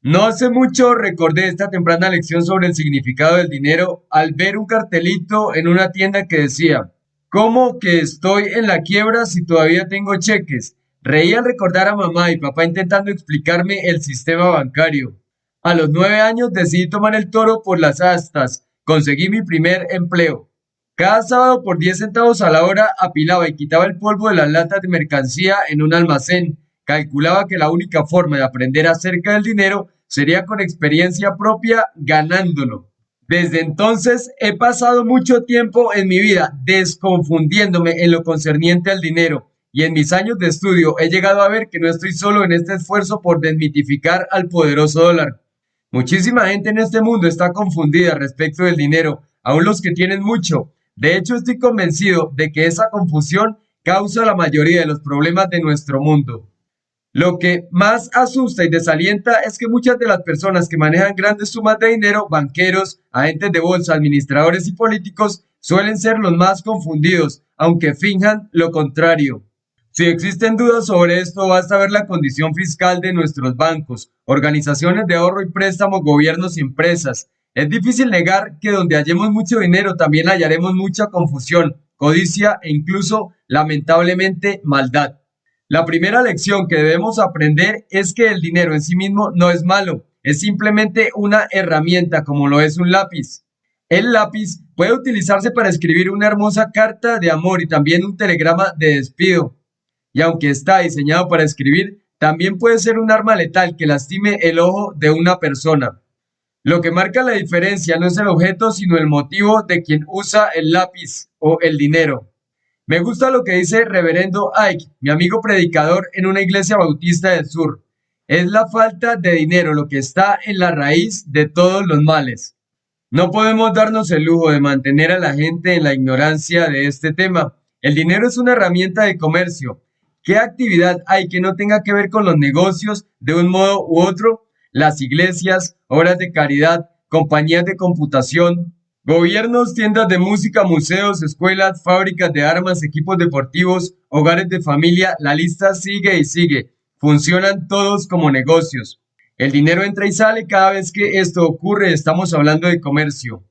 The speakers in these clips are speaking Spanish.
No hace mucho recordé esta temprana lección sobre el significado del dinero al ver un cartelito en una tienda que decía, ¿cómo que estoy en la quiebra si todavía tengo cheques? Reí al recordar a mamá y papá intentando explicarme el sistema bancario. A los 9 años decidí tomar el toro por las astas. Conseguí mi primer empleo. Cada sábado por 10 centavos a la hora apilaba y quitaba el polvo de las latas de mercancía en un almacén. Calculaba que la única forma de aprender acerca del dinero sería con experiencia propia ganándolo. Desde entonces he pasado mucho tiempo en mi vida desconfundiéndome en lo concerniente al dinero y en mis años de estudio he llegado a ver que no estoy solo en este esfuerzo por desmitificar al poderoso dólar. Muchísima gente en este mundo está confundida respecto del dinero, aun los que tienen mucho. De hecho, estoy convencido de que esa confusión causa la mayoría de los problemas de nuestro mundo. Lo que más asusta y desalienta es que muchas de las personas que manejan grandes sumas de dinero, banqueros, agentes de bolsa, administradores y políticos, suelen ser los más confundidos, aunque finjan lo contrario. Si existen dudas sobre esto, basta ver la condición fiscal de nuestros bancos, organizaciones de ahorro y préstamo, gobiernos y empresas. Es difícil negar que donde hallemos mucho dinero también hallaremos mucha confusión, codicia e incluso, lamentablemente, maldad. La primera lección que debemos aprender es que el dinero en sí mismo no es malo, es simplemente una herramienta como lo es un lápiz. El lápiz puede utilizarse para escribir una hermosa carta de amor y también un telegrama de despido. Y aunque está diseñado para escribir, también puede ser un arma letal que lastime el ojo de una persona. Lo que marca la diferencia no es el objeto, sino el motivo de quien usa el lápiz o el dinero. Me gusta lo que dice Reverendo Ike, mi amigo predicador en una iglesia bautista del sur. Es la falta de dinero lo que está en la raíz de todos los males. No podemos darnos el lujo de mantener a la gente en la ignorancia de este tema. El dinero es una herramienta de comercio. ¿Qué actividad hay que no tenga que ver con los negocios de un modo u otro? Las iglesias, obras de caridad, compañías de computación, gobiernos, tiendas de música, museos, escuelas, fábricas de armas, equipos deportivos, hogares de familia, la lista sigue y sigue. Funcionan todos como negocios. El dinero entra y sale cada vez que esto ocurre, estamos hablando de comercio.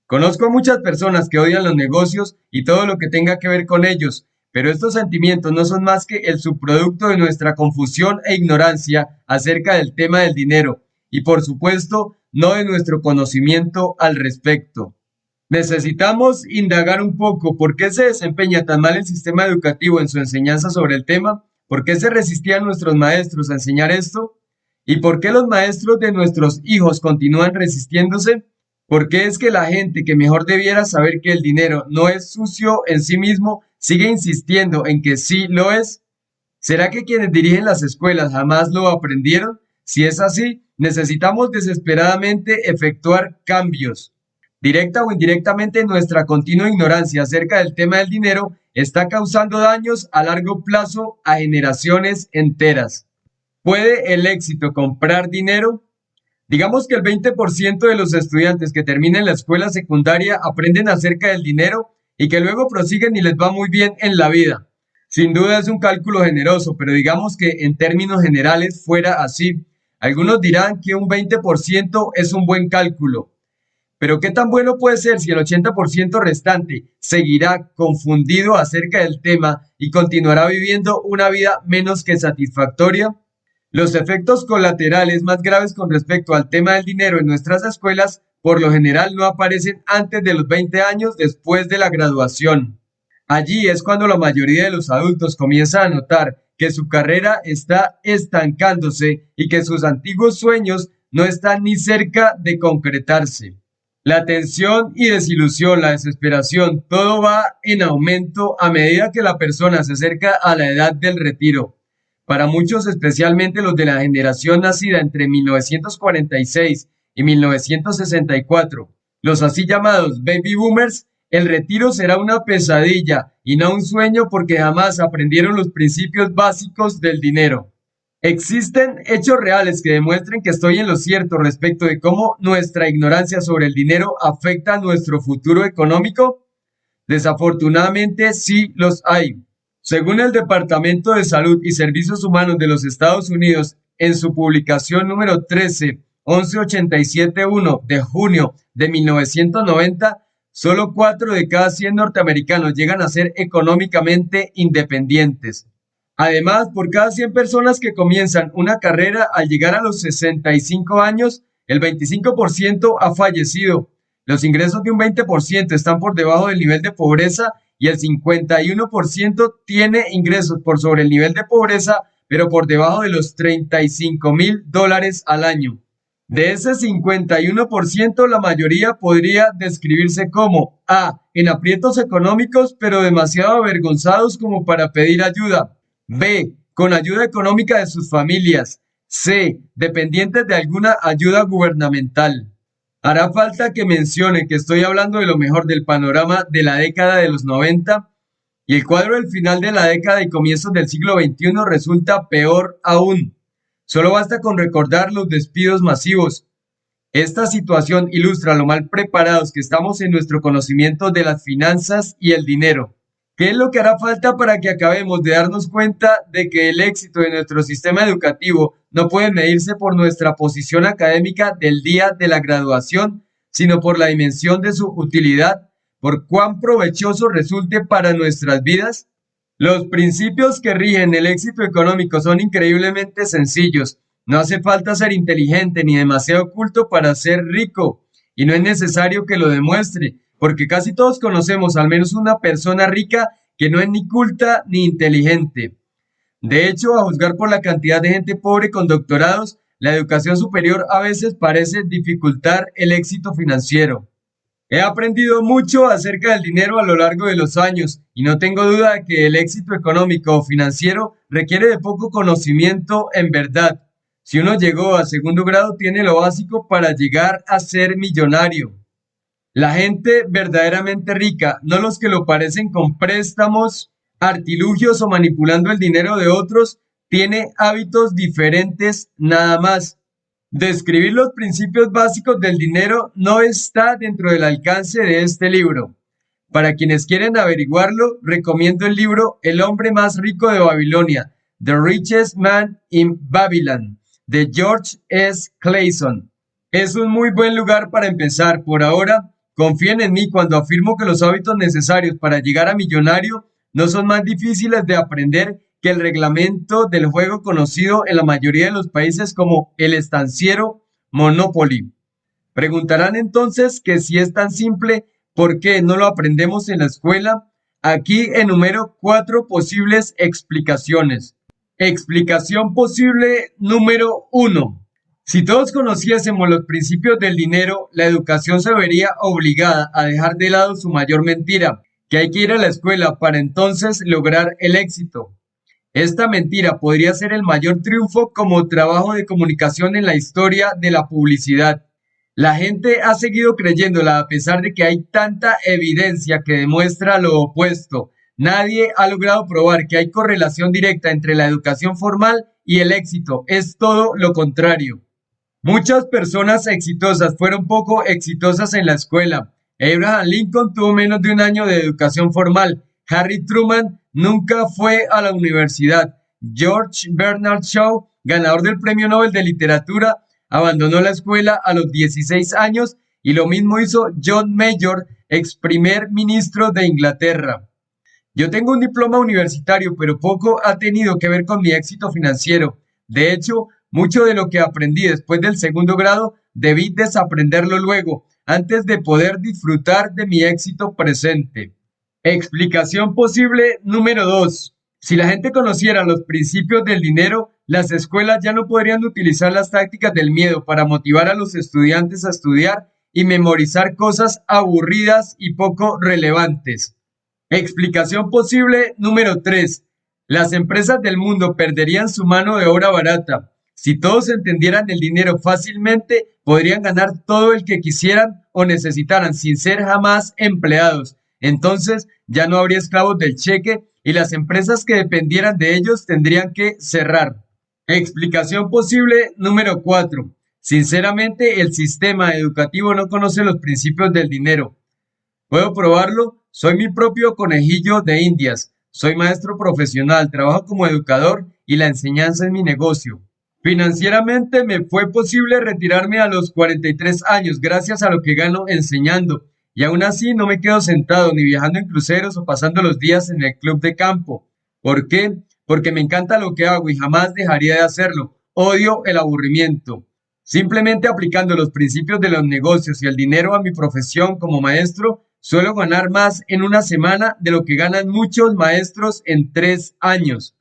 Conozco muchas personas que odian los negocios y todo lo que tenga que ver con ellos, pero estos sentimientos no son más que el subproducto de nuestra confusión e ignorancia acerca del tema del dinero y por supuesto no de nuestro conocimiento al respecto. Necesitamos indagar un poco por qué se desempeña tan mal el sistema educativo en su enseñanza sobre el tema, por qué se resistían nuestros maestros a enseñar esto y por qué los maestros de nuestros hijos continúan resistiéndose. ¿Por qué es que la gente que mejor debiera saber que el dinero no es sucio en sí mismo sigue insistiendo en que sí lo es? ¿Será que quienes dirigen las escuelas jamás lo aprendieron? Si es así, necesitamos desesperadamente efectuar cambios. Directa o indirectamente, nuestra continua ignorancia acerca del tema del dinero está causando daños a largo plazo a generaciones enteras. ¿Puede el éxito comprar dinero? Digamos que el 20% de los estudiantes que terminan la escuela secundaria aprenden acerca del dinero y que luego prosiguen y les va muy bien en la vida. Sin duda es un cálculo generoso, pero digamos que en términos generales fuera así. Algunos dirán que un 20% es un buen cálculo. Pero ¿qué tan bueno puede ser si el 80% restante seguirá confundido acerca del tema y continuará viviendo una vida menos que satisfactoria? Los efectos colaterales más graves con respecto al tema del dinero en nuestras escuelas por lo general no aparecen antes de los 20 años después de la graduación. Allí es cuando la mayoría de los adultos comienza a notar que su carrera está estancándose y que sus antiguos sueños no están ni cerca de concretarse. La tensión y desilusión, la desesperación, todo va en aumento a medida que la persona se acerca a la edad del retiro. Para muchos, especialmente los de la generación nacida entre 1946 y 1964, los así llamados baby boomers, el retiro será una pesadilla y no un sueño porque jamás aprendieron los principios básicos del dinero. ¿Existen hechos reales que demuestren que estoy en lo cierto respecto de cómo nuestra ignorancia sobre el dinero afecta a nuestro futuro económico? Desafortunadamente sí los hay. Según el Departamento de Salud y Servicios Humanos de los Estados Unidos, en su publicación número 13-11871 de junio de 1990, solo 4 de cada 100 norteamericanos llegan a ser económicamente independientes. Además, por cada 100 personas que comienzan una carrera al llegar a los 65 años, el 25% ha fallecido. Los ingresos de un 20% están por debajo del nivel de pobreza y el 51% tiene ingresos por sobre el nivel de pobreza, pero por debajo de los $35.000 al año. De ese 51%, la mayoría podría describirse como A. En aprietos económicos, pero demasiado avergonzados como para pedir ayuda. B. Con ayuda económica de sus familias. C. Dependientes de alguna ayuda gubernamental. Hará falta que mencione que estoy hablando de lo mejor del panorama de la década de los 90 y el cuadro del final de la década y comienzos del siglo XXI resulta peor aún. Solo basta con recordar los despidos masivos. Esta situación ilustra lo mal preparados que estamos en nuestro conocimiento de las finanzas y el dinero. ¿Qué es lo que hará falta para que acabemos de darnos cuenta de que el éxito de nuestro sistema educativo no puede medirse por nuestra posición académica del día de la graduación, sino por la dimensión de su utilidad, por cuán provechoso resulte para nuestras vidas? Los principios que rigen el éxito económico son increíblemente sencillos. No hace falta ser inteligente ni demasiado culto para ser rico, y no es necesario que lo demuestre, porque casi todos conocemos al menos una persona rica que no es ni culta ni inteligente. De hecho, a juzgar por la cantidad de gente pobre con doctorados, la educación superior a veces parece dificultar el éxito financiero. He aprendido mucho acerca del dinero a lo largo de los años y no tengo duda de que el éxito económico o financiero requiere de poco conocimiento en verdad. Si uno llegó a segundo grado, tiene lo básico para llegar a ser millonario. La gente verdaderamente rica, no los que lo parecen con préstamos, artilugios o manipulando el dinero de otros, tiene hábitos diferentes nada más. Describir los principios básicos del dinero no está dentro del alcance de este libro. Para quienes quieren averiguarlo, recomiendo el libro El hombre más rico de Babilonia, The Richest Man in Babylon, de George S. Clason. Es un muy buen lugar para empezar. Por ahora, confíen en mí cuando afirmo que los hábitos necesarios para llegar a millonario no son más difíciles de aprender que el reglamento del juego conocido en la mayoría de los países como el estanciero Monopoly. Preguntarán entonces que si es tan simple, ¿por qué no lo aprendemos en la escuela? Aquí enumero 4 posibles explicaciones. Explicación posible número 1. Si todos conociésemos los principios del dinero, la educación se vería obligada a dejar de lado su mayor mentira, que hay que ir a la escuela para entonces lograr el éxito. Esta mentira podría ser el mayor triunfo como trabajo de comunicación en la historia de la publicidad. La gente ha seguido creyéndola a pesar de que hay tanta evidencia que demuestra lo opuesto. Nadie ha logrado probar que hay correlación directa entre la educación formal y el éxito. Es todo lo contrario. Muchas personas exitosas fueron poco exitosas en la escuela. Abraham Lincoln tuvo menos de un año de educación formal. Harry Truman nunca fue a la universidad. George Bernard Shaw, ganador del Premio Nobel de Literatura, abandonó la escuela a los 16 años y lo mismo hizo John Major, ex primer ministro de Inglaterra. Yo tengo un diploma universitario, pero poco ha tenido que ver con mi éxito financiero. De hecho, mucho de lo que aprendí después del segundo grado debí desaprenderlo luego, antes de poder disfrutar de mi éxito presente. Explicación posible número 2. Si la gente conociera los principios del dinero, las escuelas ya no podrían utilizar las tácticas del miedo para motivar a los estudiantes a estudiar y memorizar cosas aburridas y poco relevantes. Explicación posible número 3. Las empresas del mundo perderían su mano de obra barata. Si todos entendieran el dinero fácilmente, podrían ganar todo el que quisieran o necesitaran sin ser jamás empleados. Entonces ya no habría esclavos del cheque y las empresas que dependieran de ellos tendrían que cerrar. Explicación posible número 4. Sinceramente, el sistema educativo no conoce los principios del dinero. ¿Puedo probarlo? Soy mi propio conejillo de Indias. Soy maestro profesional, trabajo como educador y la enseñanza es mi negocio. Financieramente me fue posible retirarme a los 43 años gracias a lo que gano enseñando. Y aún así no me quedo sentado ni viajando en cruceros o pasando los días en el club de campo. ¿Por qué? Porque me encanta lo que hago y jamás dejaría de hacerlo. Odio el aburrimiento. Simplemente aplicando los principios de los negocios y el dinero a mi profesión como maestro, suelo ganar más en una semana de lo que ganan muchos maestros en 3 años.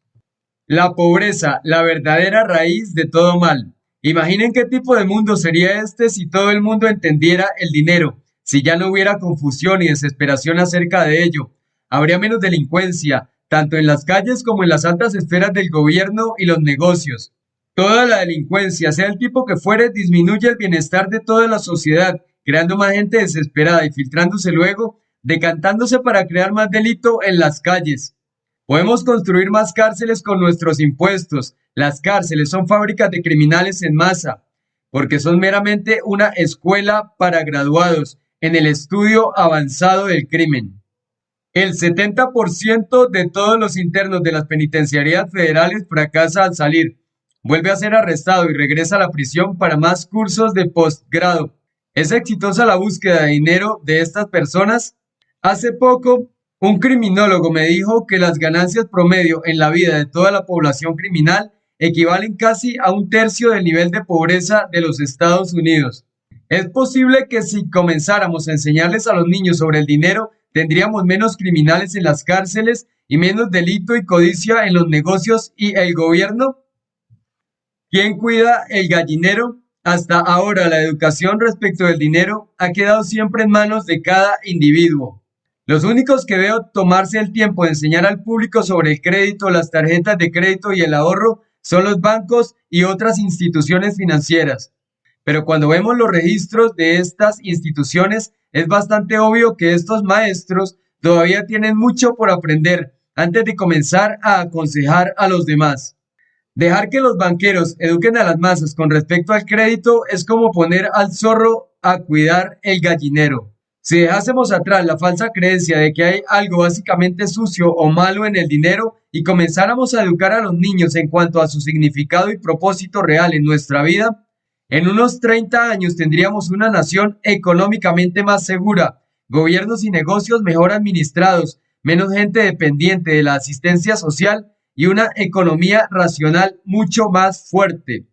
La pobreza, la verdadera raíz de todo mal. Imaginen qué tipo de mundo sería este si todo el mundo entendiera el dinero, si ya no hubiera confusión y desesperación acerca de ello. Habría menos delincuencia, tanto en las calles como en las altas esferas del gobierno y los negocios. Toda la delincuencia, sea el tipo que fuere, disminuye el bienestar de toda la sociedad, creando más gente desesperada y filtrándose luego, decantándose para crear más delito en las calles. Podemos construir más cárceles con nuestros impuestos. Las cárceles son fábricas de criminales en masa, porque son meramente una escuela para graduados en el estudio avanzado del crimen. El 70% de todos los internos de las penitenciarías federales fracasa al salir, vuelve a ser arrestado y regresa a la prisión para más cursos de posgrado. ¿Es exitosa la búsqueda de dinero de estas personas? Hace poco, un criminólogo me dijo que las ganancias promedio en la vida de toda la población criminal equivalen casi a un tercio del nivel de pobreza de los Estados Unidos. Es posible que si comenzáramos a enseñarles a los niños sobre el dinero, tendríamos menos criminales en las cárceles y menos delito y codicia en los negocios y el gobierno. ¿Quién cuida el gallinero? Hasta ahora la educación respecto del dinero ha quedado siempre en manos de cada individuo. Los únicos que veo tomarse el tiempo de enseñar al público sobre el crédito, las tarjetas de crédito y el ahorro son los bancos y otras instituciones financieras. Pero cuando vemos los registros de estas instituciones, es bastante obvio que estos maestros todavía tienen mucho por aprender antes de comenzar a aconsejar a los demás. Dejar que los banqueros eduquen a las masas con respecto al crédito es como poner al zorro a cuidar el gallinero. Si dejásemos atrás la falsa creencia de que hay algo básicamente sucio o malo en el dinero y comenzáramos a educar a los niños en cuanto a su significado y propósito real en nuestra vida, en unos 30 años tendríamos una nación económicamente más segura, gobiernos y negocios mejor administrados, menos gente dependiente de la asistencia social y una economía racional mucho más fuerte.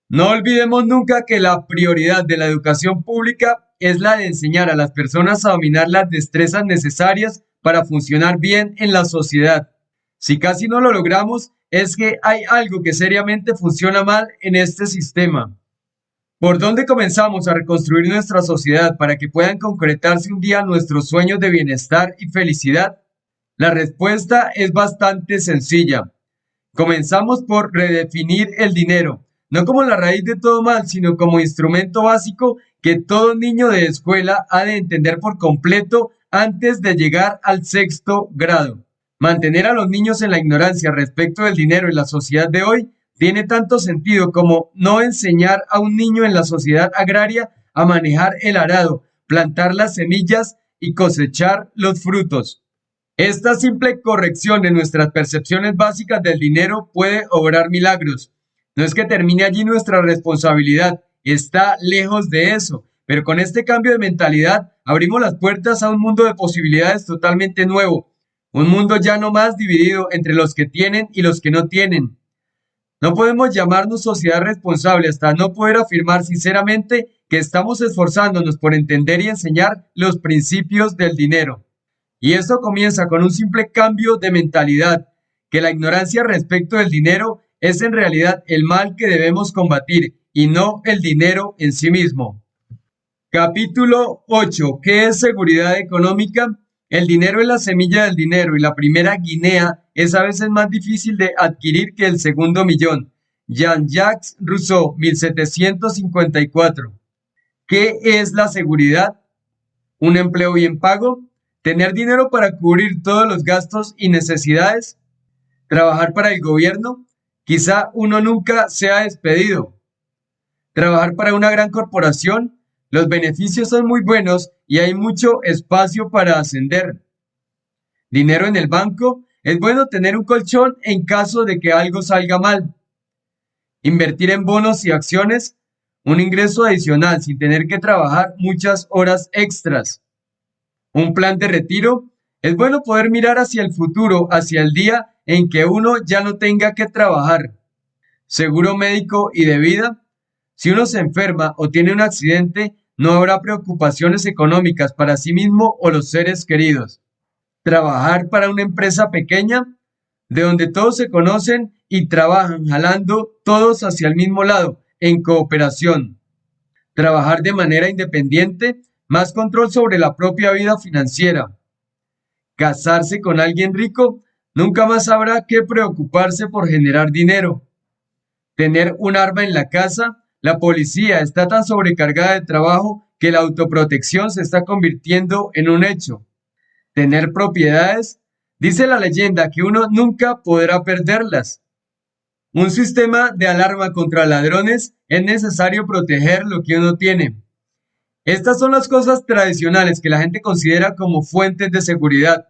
No olvidemos nunca que la prioridad de la educación pública es la de enseñar a las personas a dominar las destrezas necesarias para funcionar bien en la sociedad. Si casi no lo logramos, es que hay algo que seriamente funciona mal en este sistema. ¿Por dónde comenzamos a reconstruir nuestra sociedad para que puedan concretarse un día nuestros sueños de bienestar y felicidad? La respuesta es bastante sencilla. Comenzamos por redefinir el dinero, no como la raíz de todo mal, sino como instrumento básico que todo niño de escuela ha de entender por completo antes de llegar al 6º grado. Mantener a los niños en la ignorancia respecto del dinero en la sociedad de hoy tiene tanto sentido como no enseñar a un niño en la sociedad agraria a manejar el arado, plantar las semillas y cosechar los frutos. Esta simple corrección de nuestras percepciones básicas del dinero puede obrar milagros. No es que termine allí nuestra responsabilidad, está lejos de eso, pero con este cambio de mentalidad abrimos las puertas a un mundo de posibilidades totalmente nuevo, un mundo ya no más dividido entre los que tienen y los que no tienen. No podemos llamarnos sociedad responsable hasta no poder afirmar sinceramente que estamos esforzándonos por entender y enseñar los principios del dinero. Y esto comienza con un simple cambio de mentalidad, que la ignorancia respecto del dinero es en realidad el mal que debemos combatir y no el dinero en sí mismo. Capítulo 8. ¿Qué es seguridad económica? El dinero es la semilla del dinero y la primera guinea es a veces más difícil de adquirir que el segundo millón. Jean-Jacques Rousseau, 1754. ¿Qué es la seguridad? ¿Un empleo bien pago? ¿Tener dinero para cubrir todos los gastos y necesidades? ¿Trabajar para el gobierno? Quizá uno nunca sea despedido. ¿Trabajar para una gran corporación? Los beneficios son muy buenos y hay mucho espacio para ascender. ¿Dinero en el banco? Es bueno tener un colchón en caso de que algo salga mal. Invertir en bonos y acciones, un ingreso adicional sin tener que trabajar muchas horas extras. Un plan de retiro, es bueno poder mirar hacia el futuro, hacia el día en que uno ya no tenga que trabajar. Seguro médico y de vida, si uno se enferma o tiene un accidente, no habrá preocupaciones económicas para sí mismo o los seres queridos. Trabajar para una empresa pequeña, de donde todos se conocen y trabajan jalando todos hacia el mismo lado, en cooperación. Trabajar de manera independiente, más control sobre la propia vida financiera. Casarse con alguien rico, nunca más habrá que preocuparse por generar dinero. Tener un arma en la casa, la policía está tan sobrecargada de trabajo que la autoprotección se está convirtiendo en un hecho. Tener propiedades, dice la leyenda que uno nunca podrá perderlas. Un sistema de alarma contra ladrones, es necesario proteger lo que uno tiene. Estas son las cosas tradicionales que la gente considera como fuentes de seguridad.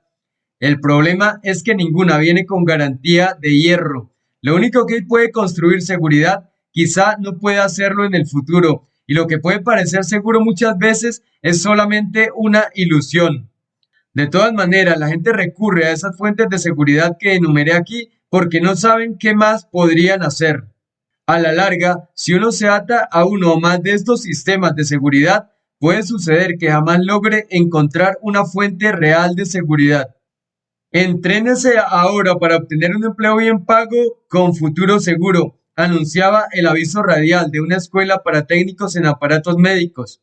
El problema es que ninguna viene con garantía de hierro. Lo único que puede construir seguridad quizá no pueda hacerlo en el futuro, y lo que puede parecer seguro muchas veces es solamente una ilusión. De todas maneras, la gente recurre a esas fuentes de seguridad que enumeré aquí porque no saben qué más podrían hacer. A la larga, si uno se ata a uno o más de estos sistemas de seguridad, puede suceder que jamás logre encontrar una fuente real de seguridad. Entrénese ahora para obtener un empleo bien pago con futuro seguro, anunciaba el aviso radial de una escuela para técnicos en aparatos médicos.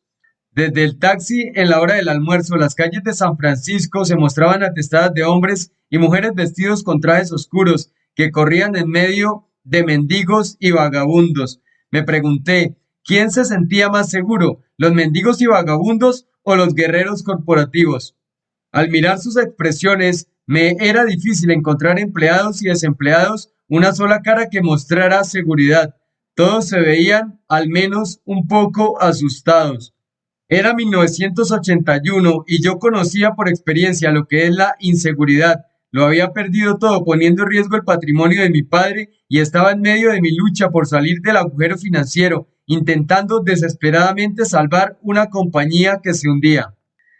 Desde el taxi en la hora del almuerzo, las calles de San Francisco se mostraban atestadas de hombres y mujeres vestidos con trajes oscuros que corrían en medio de mendigos y vagabundos. Me pregunté, ¿quién se sentía más seguro, los mendigos y vagabundos o los guerreros corporativos? Al mirar sus expresiones, me era difícil encontrar empleados y desempleados una sola cara que mostrara seguridad. Todos se veían, al menos, un poco asustados. Era 1981 y yo conocía por experiencia lo que es la inseguridad. Lo había perdido todo poniendo en riesgo el patrimonio de mi padre y estaba en medio de mi lucha por salir del agujero financiero, intentando desesperadamente salvar una compañía que se hundía.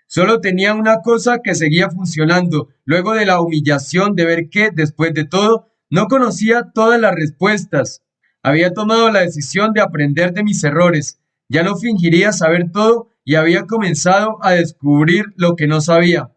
Solo tenía una cosa que seguía funcionando, luego de la humillación de ver que, después de todo, no conocía todas las respuestas. Había tomado la decisión de aprender de mis errores. Ya no fingiría saber todo y había comenzado a descubrir lo que no sabía.